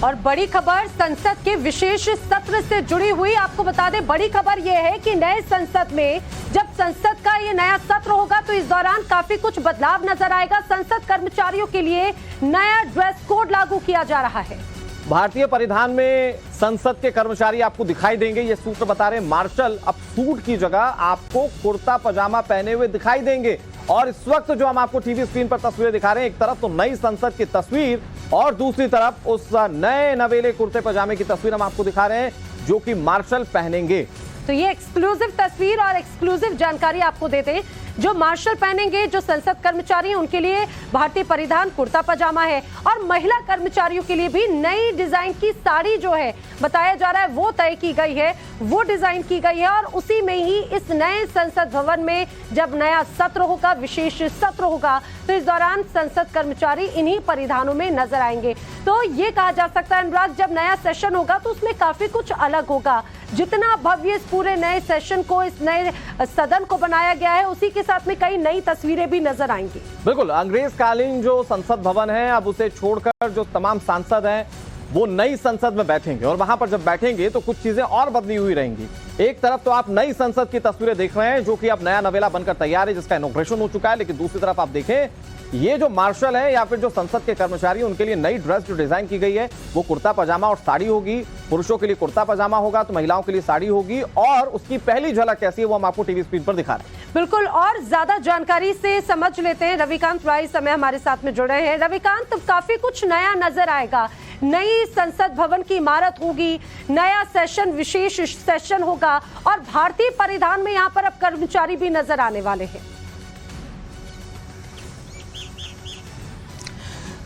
और बड़ी खबर संसद के विशेष सत्र से जुड़ी हुई। आपको बता दें, बड़ी खबर यह है कि नए संसद में जब संसद का ये नया सत्र होगा तो इस दौरान काफी कुछ बदलाव नजर आएगा। संसद कर्मचारियों के लिए नया ड्रेस कोड लागू किया जा रहा है। भारतीय परिधान में संसद के कर्मचारी आपको दिखाई देंगे। ये सूत्र बता रहे हैं मार्शल अब सूट की जगह आपको कुर्ता पजामा पहने हुए दिखाई देंगे। और इस वक्त जो हम आपको टीवी स्क्रीन पर तस्वीरें दिखा रहे हैं, एक तरफ तो नई संसद की तस्वीर और दूसरी तरफ उस नए नवेले कुर्ते पजामे की तस्वीर हम आपको दिखा रहे हैं जो कि मार्शल पहनेंगे। तो ये एक्सक्लूसिव तस्वीर और एक्सक्लूसिव जानकारी आपको देते हैं। जो मार्शल पहनेंगे, जो संसद कर्मचारी हैं, उनके लिए भारतीय परिधान कुर्ता पजामा है और महिला कर्मचारियों के लिए भी नई डिजाइन की साड़ी जो है बताया जा रहा है वो तय की गई है, वो डिजाइन की गई है। और उसी में ही इस नए संसद भवन में जब नया सत्र होगा, विशेष सत्र होगा, तो इस दौरान संसद कर्मचारी इन्हीं परिधानों में नजर आएंगे। तो ये कहा जा सकता है अनुराग, जब नया सेशन होगा तो उसमें काफी कुछ अलग होगा। जितना भव्य इस पूरे नए सेशन को, इस नए सदन को बनाया गया है, उसी के साथ में कई नई तस्वीरें भी नजर आएंगी। बिल्कुल, अंग्रेजकालीन जो संसद भवन है अब उसे छोड़कर जो तमाम सांसद हैं वो नई संसद में बैठेंगे और वहां पर जब बैठेंगे तो कुछ चीजें और बदली हुई रहेंगी। एक तरफ तो आप नई संसद की तस्वीरें देख रहे हैं जो कि अब नया नवेला बनकर तैयार है, जिसका इनॉग्रेशन हो चुका है। लेकिन दूसरी तरफ आप देखें, ये जो मार्शल है या फिर जो संसद के कर्मचारी, उनके लिए नई ड्रेस जो डिजाइन की गई है वो कुर्ता पजामा और साड़ी होगी। पुरुषों के लिए कुर्ता पजामा होगा तो महिलाओं के लिए साड़ी होगी। और उसकी पहली झलक कैसी है वो हम आपको टीवी स्क्रीन पर दिखा रहे हैं। बिल्कुल, और ज्यादा जानकारी से समझ लेते हैं। रविकांत राय इस समय हमारे साथ में जुड़े हैं। रविकांत, काफी कुछ नया नजर आएगा। नई संसद भवन की इमारत होगी, नया सेशन, विशेष सेशन होगा और भारतीय परिधान में यहाँ पर अब कर्मचारी भी नजर आने वाले हैं।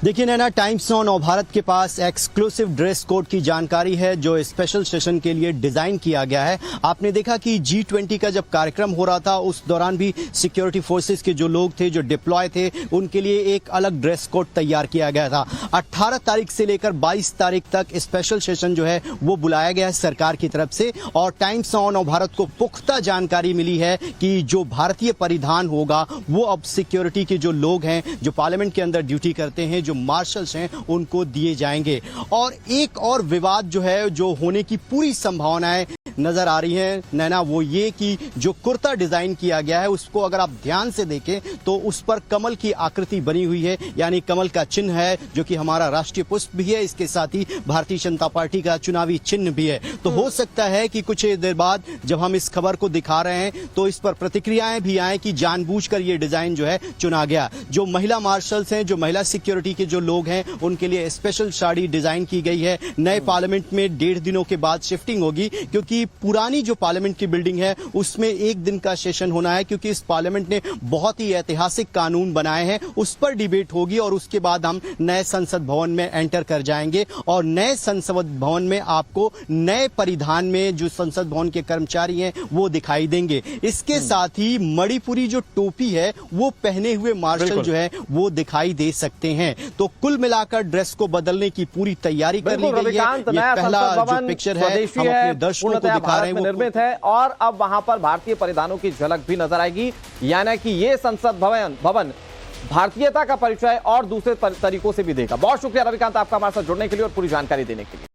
देखिए नैना, टाइम्स नाउ नवभारत के पास एक्सक्लूसिव ड्रेस कोड की जानकारी है जो स्पेशल सेशन के लिए डिजाइन किया गया है। आपने देखा कि G20 का जब कार्यक्रम हो रहा था उस दौरान भी सिक्योरिटी फोर्सेस के जो लोग थे, जो डिप्लॉय थे, उनके लिए एक अलग ड्रेस कोड तैयार किया गया था। 18 तारीख से लेकर 22 तारीख तक स्पेशल सेशन जो है वो बुलाया गया है सरकार की तरफ से। और टाइम्स नाउ नवभारत को पुख्ता जानकारी मिली है कि जो भारतीय परिधान होगा वो अब सिक्योरिटी के जो लोग हैं, जो पार्लियामेंट के अंदर ड्यूटी करते हैं, जो मार्शल्स हैं, उनको दिए जाएंगे। और एक और विवाद जो है, जो होने की पूरी संभावनाएं नजर आ रही है नैना, वो ये कि जो कुर्ता डिजाइन किया गया है उसको अगर आप ध्यान से देखें तो उस पर कमल की आकृति बनी हुई है, यानी कमल का चिन्ह है जो कि हमारा राष्ट्रीय पुष्प भी है। इसके साथ ही भारतीय जनता पार्टी का चुनावी चिन्ह भी है। तो हो सकता है कि कुछ देर बाद जब हम इस खबर को दिखा रहे हैं तो इस पर प्रतिक्रियाएं भी आए कि जानबूझकर ये डिजाइन जो है चुना गया। जो महिला मार्शल्स हैं, जो महिला सिक्योरिटी के जो लोग हैं, उनके लिए स्पेशल साड़ी डिजाइन की गई है। नए पार्लियामेंट में 1.5 दिनों के बाद शिफ्टिंग होगी क्योंकि पुरानी जो पार्लियामेंट की बिल्डिंग है उसमें 1 दिन का सेशन होना है, क्योंकि इस पार्लियामेंट ने बहुत ही ऐतिहासिक कानून बनाए हैं। उस पर डिबेट होगी और उसके बाद हम नए संसद भवन में एंटर कर जाएंगे और नए संसद भवन में आपको नए परिधान में जो संसद भवन के कर्मचारी हैं वो दिखाई देंगे। इसके साथ ही मणिपुरी जो टोपी है वो पहने हुए मार्शल जो है वो दिखाई दे सकते हैं। तो कुल मिलाकर ड्रेस को बदलने की पूरी तैयारी कर ली गई है। ये पहला जो पिक्चर है हम अपने दर्शकों को दिखा रहे हैं, वो निर्मित है और अब वहां पर भारतीय परिधानों की झलक भी नजर आएगी। यानी कि ये संसद भवन भारतीयता का परिचय और दूसरे तरीकों से भी देगा। बहुत शुक्रिया रविकांत आपका हमारे साथ जुड़ने के लिए और पूरी जानकारी देने के लिए।